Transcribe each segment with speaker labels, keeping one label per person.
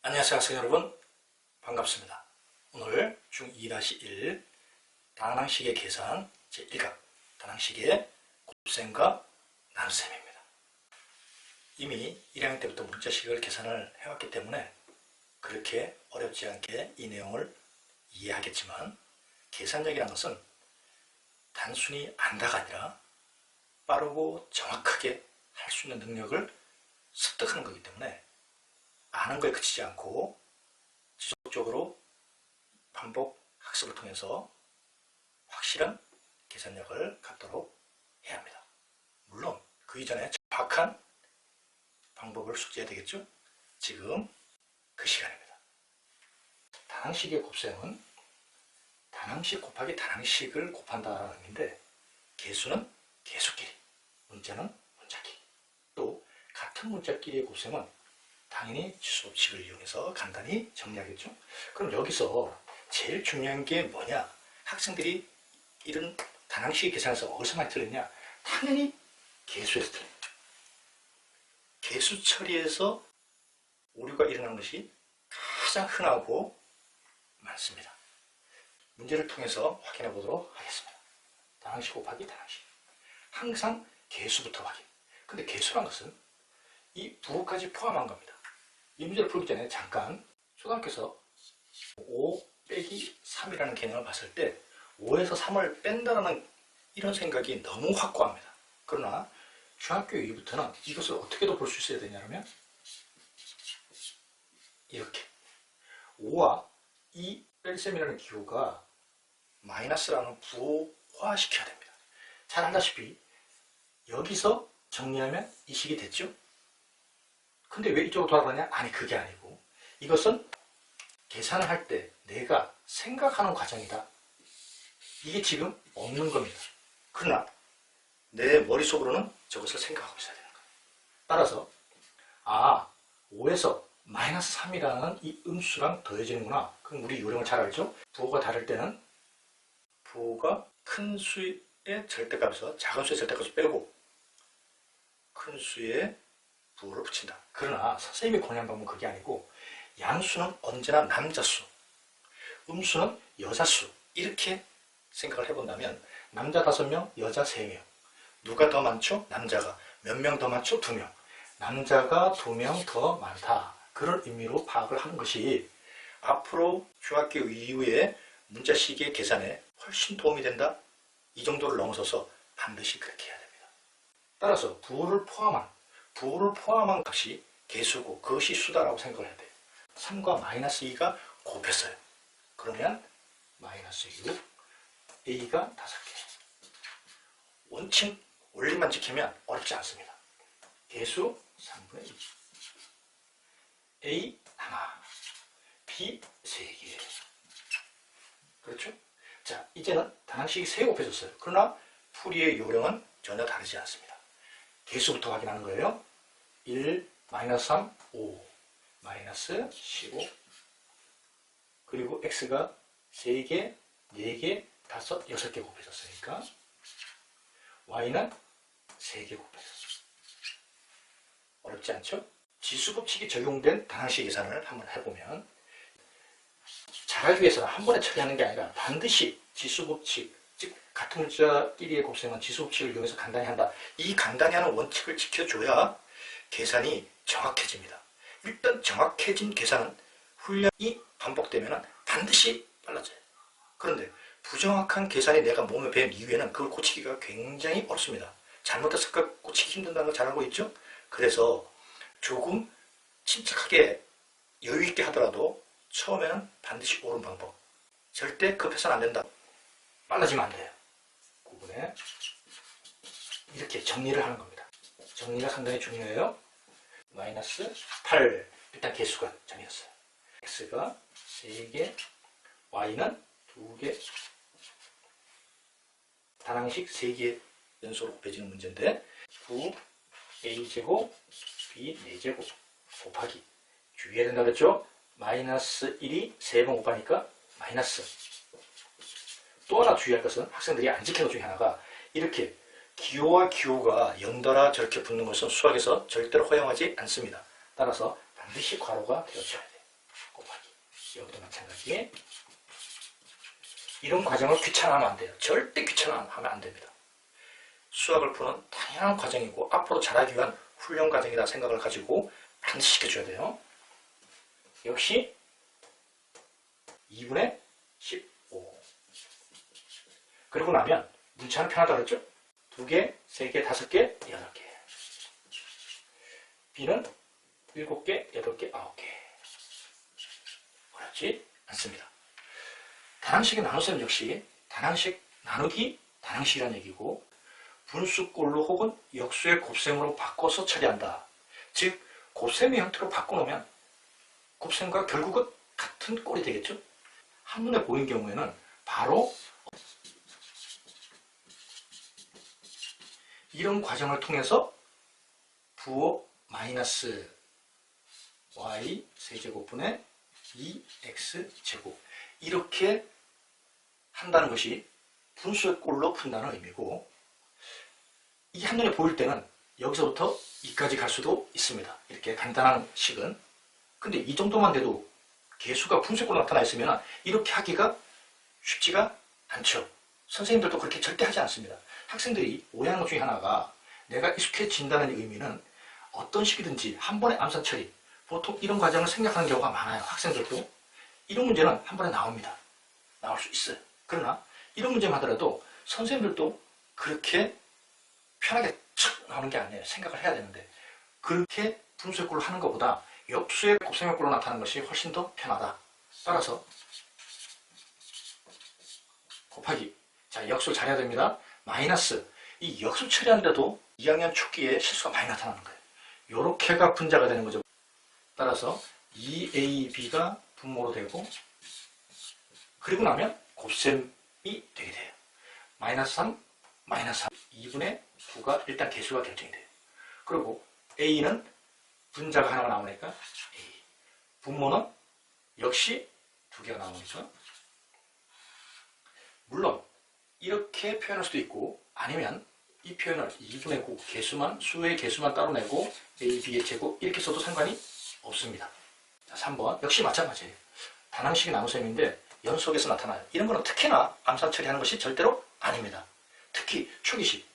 Speaker 1: 안녕하세요 학생 여러분, 반갑습니다. 오늘 중2-1 다항식의 계산 제1강 다항식의 곱셈과 나눗셈입니다. 이미 1학년 때부터 문자식을 계산을 해왔기 때문에 그렇게 어렵지 않게 이 내용을 이해하겠지만, 계산력이라는 것은 단순히 안다가 아니라 빠르고 정확하게 할 수 있는 능력을 습득하는 거기 때문에 아는 거에 그치지 않고 지속적으로 반복 학습을 통해서 확실한 계산력을 갖도록 해야 합니다. 물론 그 이전에 정확한 방법을 숙지해야 되겠죠? 지금 그 시간입니다. 다항식의 곱셈은 다항식 곱하기 다항식을 곱한다는 의미인데, 개수는 개수끼리, 문자는 문자끼리, 또 같은 문자끼리의 곱셈은 당연히 지수법칙을 이용해서 간단히 정리하겠죠. 그럼 여기서 제일 중요한 게 뭐냐? 학생들이 이런 다항식 계산에서 어디서 많이 틀렸냐? 당연히 개수에서 틀립니다. 개수 처리에서 오류가 일어나는 것이 가장 흔하고 많습니다. 문제를 통해서 확인해 보도록 하겠습니다. 다항식 곱하기 다항식, 항상 개수부터 확인. 근데 개수란 것은 이 부호까지 포함한 겁니다. 이 문제를 풀기 전에 잠깐 초등학교에서 5 빼기 3이라는 개념을 봤을 때 5에서 3을 뺀다는 이런 생각이 너무 확고합니다. 그러나 중학교 이후부터는 이것을 어떻게도 볼 수 있어야 되냐면 이렇게 5와 이 뺄셈이라는 기호가 마이너스라는 부호화시켜야 됩니다. 잘 알다시피 여기서 정리하면 이 식이 됐죠? 근데 왜 이쪽으로 돌아가냐? 아니, 그게 아니고 이것은 계산을 할 때 내가 생각하는 과정이다. 이게 지금 없는 겁니다. 그러나 내 머릿속으로는 저것을 생각하고 있어야 되는 거예요. 따라서 5에서 마이너스 3이라는 이 음수랑 더해지는구나. 그럼 우리 요령을 잘 알죠? 부호가 다를 때는 부호가 큰 수의 절대값에서 작은 수의 절대값을 빼고 큰 수의 부호를 붙인다. 그러나 선생님이 권유한 방법은 그게 아니고 양수는 언제나 남자수, 음수는 여자수, 이렇게 생각을 해본다면 남자 5명, 여자 3명. 누가 더 많죠? 남자가. 몇 명 더 많죠? 2명. 남자가 2명 더 많다. 그런 의미로 파악을 하는 것이 앞으로 중학교 이후에 문자식의 계산에 훨씬 도움이 된다. 이 정도를 넘어서서 반드시 그렇게 해야 됩니다. 따라서 부호를 포함한 값이 개수고 그것이 수다라고 생각을 해야 돼요. 3과 마이너스 2가 곱했어요. 그러면 마이너스 6, a가 5개. 원칙 원리만 지키면 어렵지 않습니다. 개수 3분의 2, a 하나, b 3개. 그렇죠? 자, 이제는 다항식이 3개 곱해졌어요. 그러나 풀이의 요령은 전혀 다르지 않습니다. 개수부터 확인하는 거예요. 1, 마이너스 3, 5, 마이너스 15. 그리고 x가 3개, 4개, 5, 6개 곱해졌으니까 y는 3개 곱해졌어요. 어렵지 않죠? 지수법칙이 적용된 다항식 계산을 한번 해보면, 잘하기 위해서는 한 번에 처리하는 게 아니라 반드시 지수법칙, 즉 같은 문자끼리의 곱셈은 지수법칙을 이용해서 간단히 한다. 이 간단히 하는 원칙을 지켜줘야 계산이 정확해집니다. 일단 정확해진 계산은 훈련이 반복되면 반드시 빨라져요. 그런데 부정확한 계산이 내가 몸에 배운 이후에는 그걸 고치기가 굉장히 어렵습니다. 잘못해서 고치기 힘든다는 걸 잘 알고 있죠? 그래서 조금 침착하게 여유있게 하더라도 처음에는 반드시 옳은 방법. 절대 급해서는 안 된다. 빨라지면 안 돼요. 그 부분에 이렇게 정리를 하는 겁니다. 정리가 상당히 중요해요. 마이너스 8, 일단 개수가 정해졌어요. x가 3개, y는 2개. 다항식 3개 연속으로 곱해지는 문제인데 9a제곱, b 4제곱 곱하기, 주의해야 된다고 그랬죠? 마이너스 1이 3번 곱하니까 마이너스. 또 하나 주의할 것은 학생들이 안 지키는 것 중에 하나가, 이렇게 기호와 기호가 연달아 저렇게 붙는 것은 수학에서 절대로 허용하지 않습니다. 따라서 반드시 괄호가 되어줘야 돼요. 곱하기 여기도 마찬가지. 이런 과정을 귀찮아하면 안 돼요. 절대 귀찮아하면 안 됩니다. 수학을 푸는 당연한 과정이고 앞으로 잘하기 위한 훈련 과정이다 생각을 가지고 반드시 시켜줘야 돼요. 역시 2분의 15. 그리고 나면 문자는 편하다 그랬죠? 2개, 3개, 5개, 8개. B는 7개, 8개, 9개. 어렵지 않습니다. 다항식의 나눗셈 역시 다항식 나누기 다항식이라는 얘기고 분수꼴로 혹은 역수의 곱셈으로 바꿔서 처리한다. 즉 곱셈의 형태로 바꿔놓으면 곱셈과 결국은 같은 꼴이 되겠죠. 한눈에 보인 경우에는 바로 이런 과정을 통해서 부호 마이너스 y 세제곱분의 2x제곱 이렇게 한다는 것이 분수의 꼴로 푼다는 의미고, 이 한눈에 보일 때는 여기서부터 2까지 갈 수도 있습니다. 이렇게 간단한 식은. 근데 이 정도만 돼도 개수가 분수의 꼴로 나타나 있으면 이렇게 하기가 쉽지가 않죠. 선생님들도 그렇게 절대 하지 않습니다. 학생들이 오해하는 것 중에 하나가, 내가 익숙해진다는 의미는 어떤 식이든지 한 번에 암산 처리, 보통 이런 과정을 생략하는 경우가 많아요. 학생들도. 이런 문제는 한 번에 나옵니다. 나올 수 있어요. 그러나 이런 문제만 하더라도 선생님들도 그렇게 편하게 척 나오는 게 아니에요. 생각을 해야 되는데, 그렇게 분수의 꼴로 하는 것보다 역수의 곱셈의 꼴로 나타나는 것이 훨씬 더 편하다. 따라서 곱하기, 자 역수 잘해야 됩니다. 마이너스, 이 역수 처리하는데도 2학년 초기에 실수가 많이 나타나는 거예요. 요렇게가 분자가 되는 거죠. 따라서 2ab가 분모로 되고, 그리고 나면 곱셈이 되게 돼요. 마이너스 3, 마이너스 3, 2분의 9가 일단 개수가 결정이 돼요. 그리고 a는 분자가 하나가 나오니까 a, 분모는 역시 2개가 나오니까, 물론 이렇게 표현할 수도 있고, 아니면 이 표현을 2분의 9 개수만, 수의 개수만 따로 내고 a, b의 제곱 이렇게 써도 상관이 없습니다. 자, 3번 역시 마찬가지예요. 다항식의 나눗셈인데 연속에서 나타나요. 이런 거는 특히나 암산 처리하는 것이 절대로 아닙니다. 특히 초기식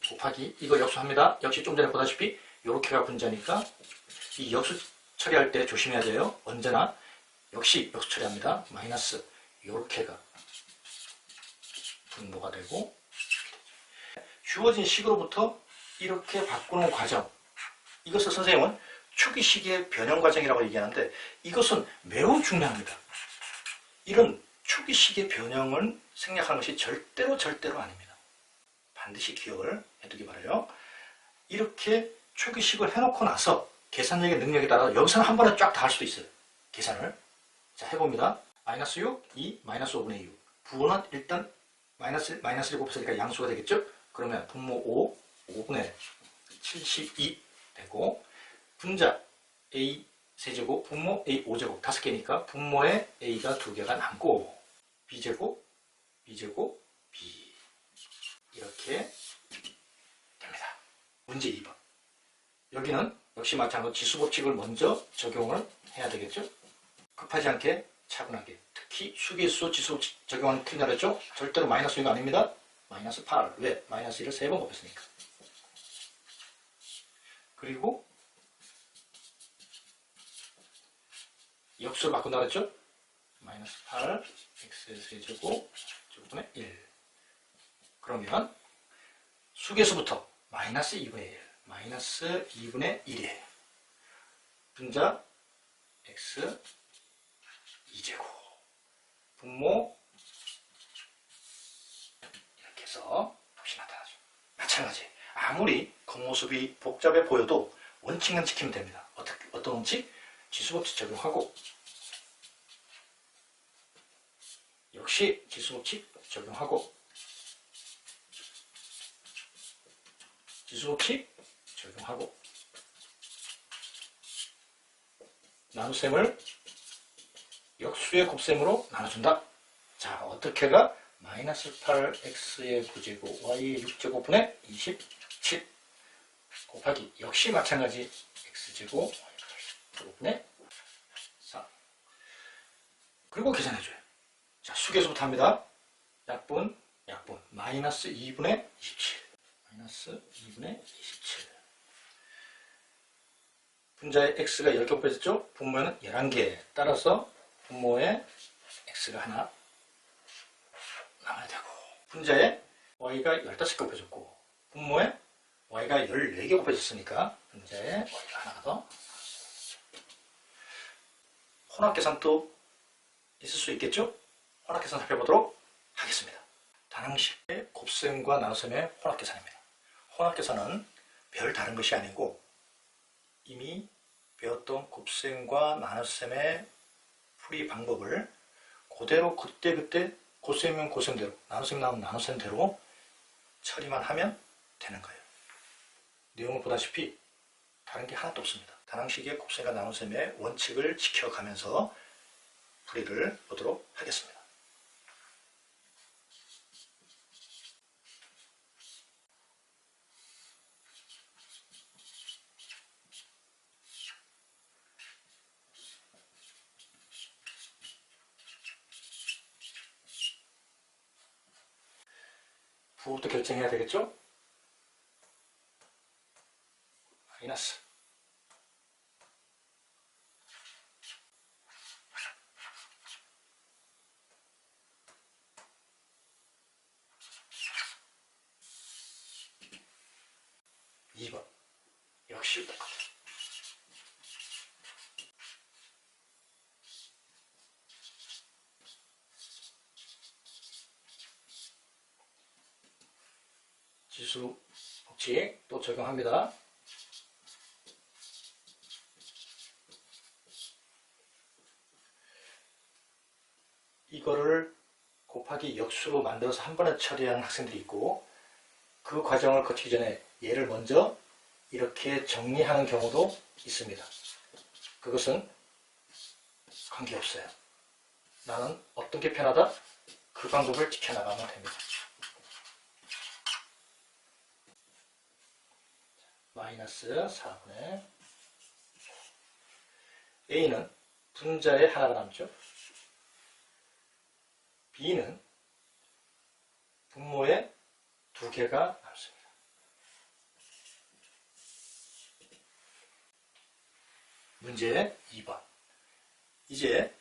Speaker 1: 곱하기, 이거 역수합니다. 역시 좀 전에 보다시피 요렇게가 분자니까 이 역수 처리할 때 조심해야 돼요. 언제나 역시 역수 처리합니다. 마이너스 요렇게가 분모가 되고, 주어진 식으로부터 이렇게 바꾸는 과정, 이것을 선생님은 초기식의 변형 과정이라고 얘기하는데, 이것은 매우 중요합니다. 이런 초기식의 변형을 생략하는 것이 절대로 아닙니다. 반드시 기억을 해두기 바라요. 이렇게 초기식을 해놓고 나서 계산력의 능력에 따라 여기서는 한 번에 쫙 다 할 수도 있어요. 계산을. 자, 해봅니다. 마이너스 6, 2, 마이너스 5분의 6. 부호는 일단 마이너스를 곱했으니까 양수가 되겠죠? 그러면 분모 5, 5분의 72 되고, 분자 a 세제곱, 분모 a 5제곱 5개니까 분모에 a가 2개가 남고, b제곱, b제곱, b 이렇게 됩니다. 문제 2번. 여기는 역시 마찬가지로 지수법칙을 먼저 적용을 해야 되겠죠? 급하지 않게 차분하게. 특히 수계수 지수법칙 적용하는 틀린다 그랬죠? 절대로 마이너스 6이 아닙니다. 마이너스 8. 왜? 마이너스 1을 3번 곱했으니까. 그리고 역수를 바꾼다 그랬죠? 마이너스 8 x의 세제곱 제곱분의 1. 그러면 수계수부터 마이너스 2분의 1, 마이너스 2분의 1이에요. 분자 x 2제곱, 분모 이렇게 해서 값이 나타나죠. 마찬가지. 아무리 겉모습이 복잡해 보여도 원칙만 지키면 됩니다. 어떤 원칙? 지수법칙 적용하고, 역시 지수법칙 적용하고, 지수법칙 적용하고, 나눗셈을 역수의 곱셈으로 나눠준다. 자, 어떻게가? 마이너스 8x의 9제곱 y의 6제곱분의 27 곱하기, 역시 마찬가지 x제곱 y의 꼭 계산해줘요. 자, 수계수부터 합니다. 약분, 마이너스 2분의 27. 마이너스 2분의 27. 분자의 x가 10개 곱해졌죠? 분모에는 11개. 따라서 분모에 x가 하나 남아야 되고, 분자에 y가 15개 곱해졌고, 분모에 y가 14개 곱해졌으니까 분자에 y가 하나가 더. 혼합계산도 있을 수 있겠죠? 혼합계산 살펴보도록 하겠습니다. 다항식의 곱셈과 나눗셈의 혼합계산입니다. 혼합계산은 별 다른 것이 아니고 이미 배웠던 곱셈과 나눗셈의 풀이 방법을 그대로 그때그때 곱셈이면 곱셈대로, 나눗셈 나오면 나눗셈대로 처리만 하면 되는 거예요. 내용을 보다시피 다른 게 하나도 없습니다. 다항식의 곱셈과 나눗셈의 원칙을 지켜가면서 풀이를 보도록 하겠습니다. 부호부터 결정해야 되겠죠? 마이너스 2번 역시 똑같아요. 지수 법칙 또 적용합니다. 이거를 곱하기 역수로 만들어서 한 번에 처리하는 학생들이 있고, 그 과정을 거치기 전에 얘를 먼저 이렇게 정리하는 경우도 있습니다. 그것은 관계없어요. 나는 어떤 게 편하다? 그 방법을 지켜나가면 됩니다. 마이너스 4분의 A는 분자에 하나가 남죠. B는 분모에 2개가 남습니다. 문제 2번. 이제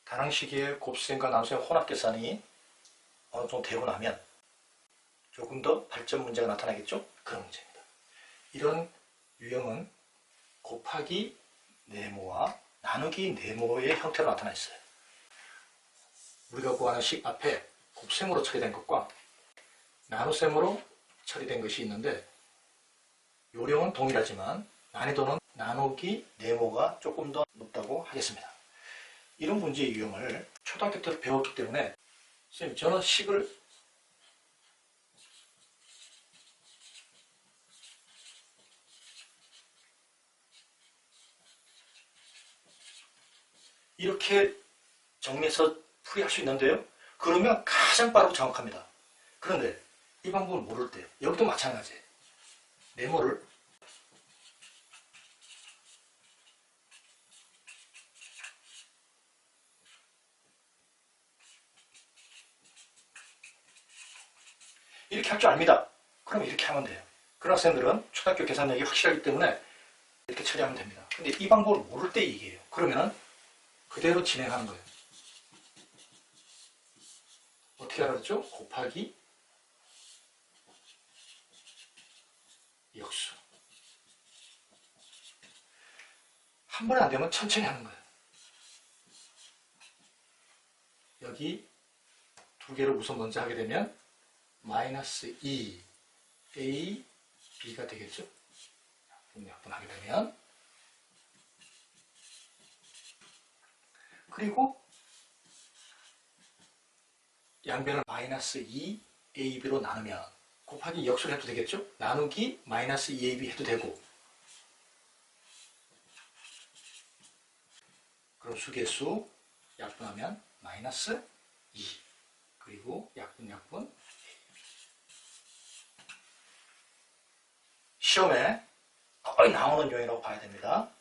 Speaker 1: 다항식의 곱셈과 나눗셈 혼합계산이 어느 정도 되고 나면 조금 더 발전 문제가 나타나겠죠? 그런 문제입니다. 이런 유형은 곱하기 네모와 나누기 네모의 형태로 나타나 있어요. 우리가 구하는 식 앞에 곱셈으로 처리된 것과 나눗셈으로 처리된 것이 있는데, 요령은 동일하지만 난이도는 나누기 네모가 조금 더 높다고 하겠습니다. 이런 문제의 유형을 초등학교 때 배웠기 때문에 선생님, 저는 식을 이렇게 정리해서 풀이할 수 있는데요. 그러면 가장 빠르고 정확합니다. 그런데 이 방법을 모를 때 여기도 마찬가지예요. 네모를 이렇게 할 줄 압니다. 그럼 이렇게 하면 돼요. 그런 학생들은 초등학교 계산력이 확실하기 때문에 이렇게 처리하면 됩니다. 근데 이 방법을 모를 때 이게요. 그러면 그대로 진행하는 거예요. 어떻게 알았죠? 곱하기 역수. 한 번에 안 되면 천천히 하는 거예요. 여기 2개를 우선 먼저 하게 되면 마이너스 2 A, B가 되겠죠? 약분하게 되면, 그리고 양변을 마이너스 2 AB로 나누면 곱하기 역수를 해도 되겠죠? 나누기 마이너스 2AB 해도 되고, 그럼 수계수 약분하면 마이너스 2, 그리고 약분 시험에 거의 나오는 요인이라고 봐야 됩니다.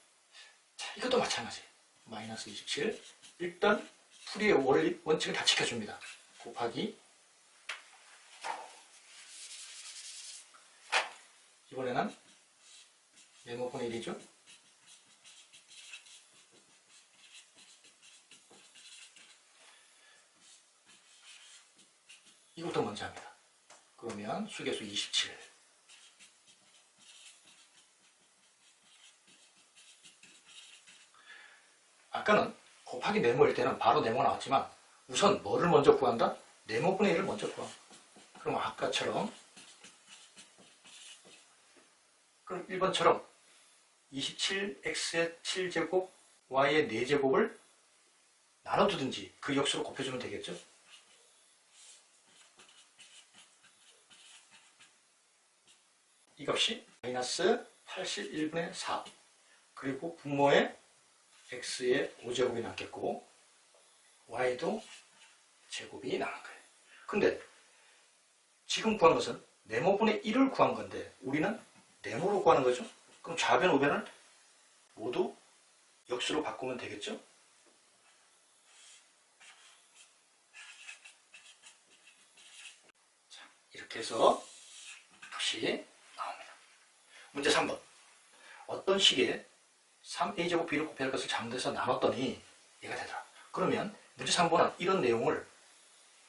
Speaker 1: 자, 이것도 마찬가지예요. 마이너스 27. 일단 풀이의 원리, 원칙을 다 지켜줍니다. 곱하기 이번에는 네모분의 1이죠. 이것도 먼저 합니다. 그러면 수계수 27. 아까는 곱하기 네모일 때는 바로 네모가 나왔지만 우선 뭐를 먼저 구한다? 네모분의 1을 먼저 구합니다. 그럼 아까처럼 그럼 1번처럼 27x의 7제곱 y의 4제곱을 나눠두든지 그 역수로 곱해주면 되겠죠? 이 값이 마이너스 81분의 4 그리고 분모의 x의 5제곱이 남겠고 y도 제곱이 남은 거예요. 근데 지금 구한 것은 네모분의 1을 구한 건데 우리는 네모로 구하는 거죠. 그럼 좌변 우변을 모두 역수로 바꾸면 되겠죠. 자, 이렇게 해서 값이 나옵니다. 문제 3번. 어떤 식에 3a제곱 b를 곱해야 할 것을 잘못해서 나눴더니 얘가 되더라. 그러면 문제 3번은 이런 내용을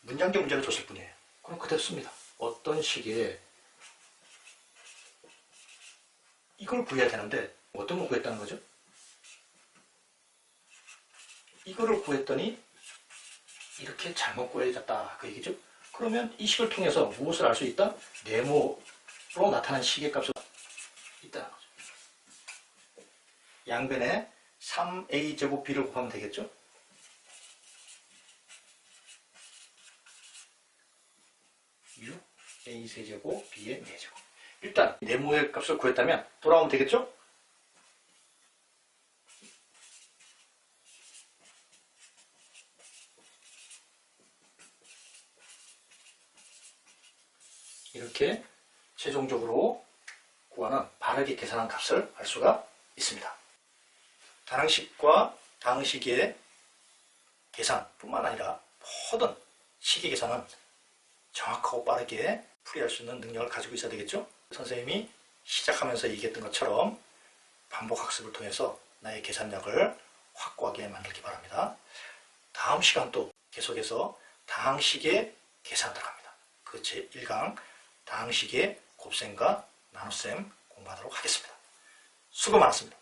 Speaker 1: 문장제 문제를 줬을 뿐이에요. 그럼 그대로 씁니다. 어떤 식에 이걸 구해야 되는데 어떤 걸 구했다는 거죠? 이거를 구했더니 이렇게 잘못 구해졌다 그 얘기죠. 그러면 이 식을 통해서 무엇을 알 수 있다? 네모로 나타난 식의 값을 있다는 거죠. 양변에 3a제곱 b를 곱하면 되겠죠. a 세제곱 b의 4제곱. 일단 네모의 값을 구했다면 돌아오면 되겠죠? 이렇게 최종적으로 구하는 바르게 계산한 값을 알 수가 있습니다. 다항식과 다항식의 계산뿐만 아니라 모든 식의 계산은 정확하고 빠르게 풀이할 수 있는 능력을 가지고 있어야 되겠죠? 선생님이 시작하면서 얘기했던 것처럼 반복 학습을 통해서 나의 계산력을 확고하게 만들기 바랍니다. 다음 시간도 계속해서 다항식의 계산 들어갑니다. 그 제1강 다항식의 곱셈과 나눗셈 공부하도록 하겠습니다. 수고 많았습니다.